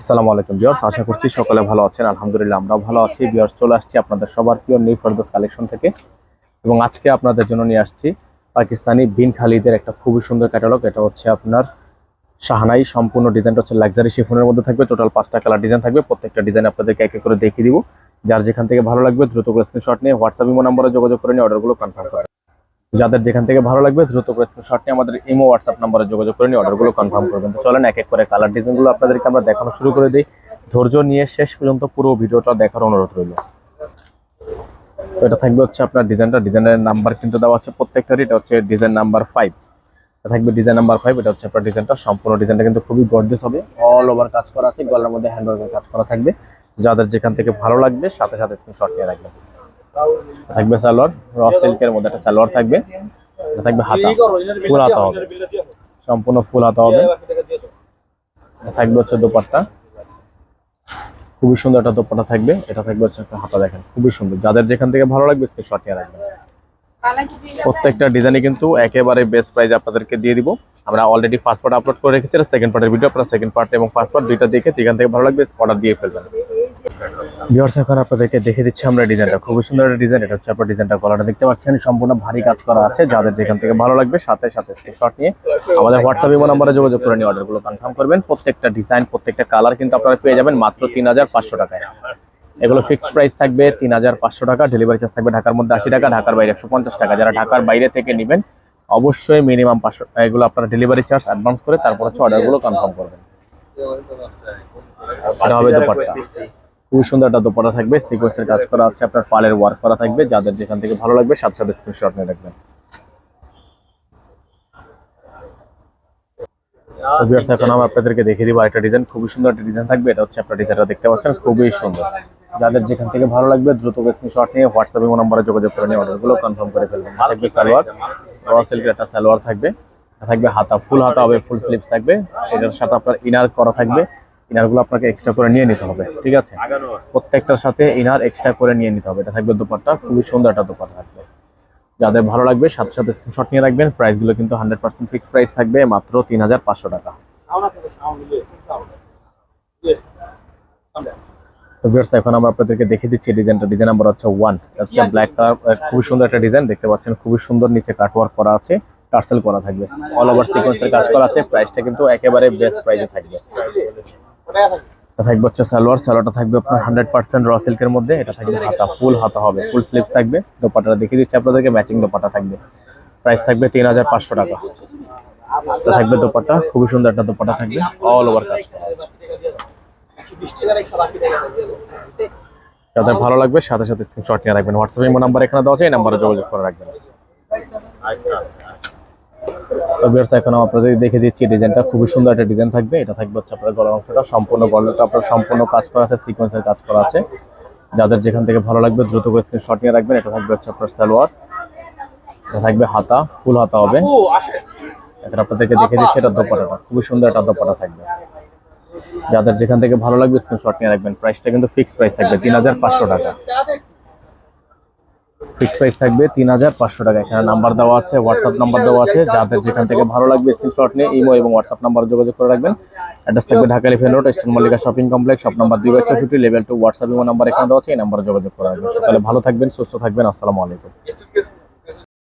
আসসালামু আলাইকুম ভিউয়ার্স, আশা করছি সকলে ভালো আছেন। আলহামদুলিল্লাহ আমরাও ভালো আছি। ভিউয়ার্স, চলে আসছি আপনাদের সবার প্রিয় নিউ ফেরদৌস কালেকশন থেকে এবং আজকে আপনাদের জন্য নিয়ে আসছি পাকিস্তানি বিন খালিদের একটা খুবই সুন্দর ক্যাটালগ। এটা হচ্ছে আপনার শাহানাই, সম্পূর্ণ ডিজাইনটা হচ্ছে লাক্সারি শিফনের মধ্যে থাকবে। টোটাল 5টা কালার ডিজাইন থাকবে। প্রত্যেকটা ডিজাইন আপনাদেরকে এক এক করে দেখিয়ে দিব। যার যেখান থেকে ভালো লাগবে দ্রুত করে স্ক্রিনশট নিয়ে হোয়াটসঅ্যাপ ইমো নম্বরে যোগাযোগ করে নিয়ে অর্ডারগুলো কনফার্ম করুন। যাদের যেখান থেকে ভালো লাগবে দ্রুত করে স্ক্রিনশট নিয়ে আমাদের ইমো হোয়াটসঅ্যাপ নম্বরে যোগাযোগ করে নিয়ে অর্ডারগুলো কনফার্ম করবেন। তো চলেন এক এক করে কালার ডিজাইনগুলো আপনাদেরকে আমরা দেখানো শুরু করে দিই। ধৈর্য নিয়ে শেষ পর্যন্ত পুরো ভিডিওটা দেখার অনুরোধ রইল। তো এটা থাকবে হচ্ছে আপনার ডিজাইনের নাম্বার কিন্তু দেওয়া আছে প্রত্যেকটারই। এটা হচ্ছে ডিজাইন নাম্বার 5। এটা থাকবে ডিজাইন নাম্বার 5। এটা হচ্ছে আপনার ডিজাইনটা, সম্পূর্ণ ডিজাইনটা কিন্তু খুবই গর্জিয়াস হবে। অল ওভার কাজ করা আছে, গলার মধ্যে হ্যান্ডওয়ার্কের কাজ করা থাকবে। যাদের যেখান থেকে ভালো লাগবে সাথে সাথে স্ক্রিনশট নিয়ে রাখবেন। থাকবে সালোয়ার, র সিল্কের মধ্যে একটা সালোয়ার থাকবে। এটা থাকবে হাতা, ফুল হাতা হবে, সম্পূর্ণ ফুল হাতা হবে। থাকবে হচ্ছে দোপাট্টা, খুবই সুন্দর একটা দোপাট্টা থাকবে। এটা থাকবে হচ্ছে একটা হাতা, দেখেন খুবই সুন্দর। যাদের যেখান থেকে ভালো লাগবে স্ক্রিনশট নিয়ে রাখবেন। প্রত্যেকটা ডিজাইনে কিন্তু একেবারে বেস্ট প্রাইস আপনাদেরকে দিয়ে দিব। আমরা অলরেডি ফার্স্ট পার্ট আপলোড করে রেখেছি, সেকেন্ড পার্টের ভিডিও। আপনারা সেকেন্ড পার্ট এবং ফার্স্ট পার্ট দুইটা দেখে যেখান থেকে ভালো লাগবে অর্ডার দিয়ে ফেলবেন। ভিউয়ার্স, এখন আপনাদেরকে দেখে দিচ্ছি আমরা ডিজাইনটা। খুবই সুন্দর একটা ডিজাইন। এটা হচ্ছে আপনার ডিজাইনটা, গলাটা দেখতে পাচ্ছেন সম্পূর্ণ ভারী কাজ করা আছে। যাদের যেখান থেকে ভালো লাগবে সাথে সাথে স্ক্রিনশট নিয়ে আমাদের হোয়াটসঅ্যাপ ইমো নম্বরে যোগাযোগ করে নিয়ে অর্ডারগুলো কনফার্ম করবেন। প্রত্যেকটা ডিজাইন, প্রত্যেকটা কালার কিন্তু আপনারা পেয়ে যাবেন মাত্র 3500 টাকায়। এগুলো ফিক্সড প্রাইস থাকবে 3500 টাকা। ডেলিভারি চার্জ থাকবে ঢাকার মধ্যে 80 টাকা, ঢাকার বাইরে 150 টাকা। যারা ঢাকার বাইরে থেকে নেবেন অবশ্যই মিনিমাম 500 এগুলো আপনারা ডেলিভারি চার্জ অ্যাডভান্স করে তারপর হচ্ছে অর্ডারগুলো কনফার্ম করবেন। এটা হবে দোপাট্টা, খুবই সুন্দর একটা দোপাট্টা থাকবে। সিকোয়েন্সের কাজ করা আছে, আপনার পালের ওয়ার্ক করা থাকবে। যাদের যেখান থেকে ভালো লাগবে সাথে সাথে স্ক্রিনশট নিয়ে রাখবেন। এখন আমি আপনাদেরকে দেখিয়ে দিব আরেকটা ডিজাইন। খুবই সুন্দর একটা ডিজাইন থাকবে। এটা হচ্ছে আপনার ডিজাইনটা দেখতে পাচ্ছেন, খুবই সুন্দর। যাদের যেখান থেকে ভালো লাগবে দ্রুত স্ক্রিনশট নিয়ে হোয়াটসঅ্যাপ এবং নম্বরে যোগাযোগ করে নিয়ে অর্ডারগুলো কনফার্ম করে ফেলবেন। থাকবে সালোয়ার, র সিল্কের একটা সালোয়ার থাকবে। থাকবে হাতা, ফুল হাতা হবে, ফুল স্লিভস থাকবে। এটার সাথে আপনার ইনার করা থাকবে। ইনারগুলো আপনাকে এক্সট্রা করে নিয়ে নিতে হবে, ঠিক আছে? প্রত্যেকটার সাথে ইনার এক্সট্রা করে নিয়ে নিতে হবে। এটা থাকবে দোপাট্টা, খুবই সুন্দর একটা দোপাট্টা থাকবে। যাদের ভালো লাগবে সাথে সাথে স্ক্রিনশট নিয়ে রাখবেন। প্রাইসগুলো কিন্তু 100% ফিক্সড প্রাইস থাকবে, মাত্র 3500 টাকা। তো ভিউয়ার্স, এখন আমরা আপনাদেরকে দেখিয়ে দিচ্ছি ডিজাইনটা। ডিজাইন নাম্বার হচ্ছে 1। এটা হচ্ছে ব্ল্যাক কালার, খুবই সুন্দর একটা ডিজাইন দেখতে পাচ্ছেন। খুবই সুন্দর, নিচে কাটওয়ার্ক করা আছে, টার্সেল করা থাকবে, অল ওভার সিকোয়েন্সের কাজ করা আছে। প্রাইসটা কিন্তু একেবারে বেস্ট প্রাইসে থাকবে। এটা থাকবে হচ্ছে সালোয়ার, সালোয়ারটা থাকবে আপনার 100% র সিল্কের মধ্যে। এটা থাকবে হাতা, ফুল হাতা হবে, ফুল স্লিভস থাকবে। দোপাট্টাটা দেখিয়ে দিচ্ছি আপনাদেরকে, ম্যাচিং দোপাট্টা থাকবে। প্রাইস থাকবে 3500 টাকা। এটা থাকবে দোপাট্টা, খুবই সুন্দর একটা দোপাট্টা থাকবে, অল ওভার কাজ করা আছে। যাদের ভালো লাগবে সাথে সাথে স্ক্রিনশট নিয়ে রাখবেন। হোয়াটসঅ্যাপ ইমো নাম্বার এখানে দেওয়া আছে, এই নাম্বারে যোগাযোগ করে রাখবেন। তো ভিউয়ার্স, এখন আপনাদের দেখে দিচ্ছি ডিজাইনটা। খুবই সুন্দর একটা ডিজাইন থাকবে। এটা থাকবে হচ্ছে আপনার গলার অংশটা, সম্পূর্ণ গলাটা আপনার সম্পূর্ণ কাজ করা আছে, সিকোয়েন্সের কাজ করা আছে। যাদের যেখান থেকে ভালো লাগবে দ্রুত করে স্ক্রিনশট নিয়ে রাখবেন। এটা থাকবে হচ্ছে আপনার সালোয়ার, এটা থাকবে হাতা, ফুল হাতা হবে। এখন আপনাদেরকে দেখে দিচ্ছি এটা দোপাট্টাটা, খুবই সুন্দর একটা দোপাট্টা থাকবে। যাদের যেখান থেকে ভালো লাগবে স্ক্রিনশট নিয়ে রাখবেন। প্রাইসটা কিন্তু ফিক্সড প্রাইস থাকবে 3500 টাকা। ফিক্সড প্রাইস থাকবে 3500 টাকা। এখানে নাম্বার দেওয়া আছে, হোয়াটসঅ্যাপ নাম্বার দেওয়া আছে। যাদের যেখান থেকে ভালো লাগবে স্ক্রিনশট নিয়ে ইমো এবং হোয়াটসঅ্যাপ নাম্বারে যোগাযোগ করে রাখবেন। অ্যাড্রেস থাকবে Dhaka elephant road, eastern Mallika shopping complex, shop number 2/64, level 2। WhatsApp imo number এখানে দেওয়া আছে, এই নাম্বারে যোগাযোগ করে রাখবেন। তাহলে ভালো থাকবেন, সুস্থ থাকবেন। আসসালামু আলাইকুম।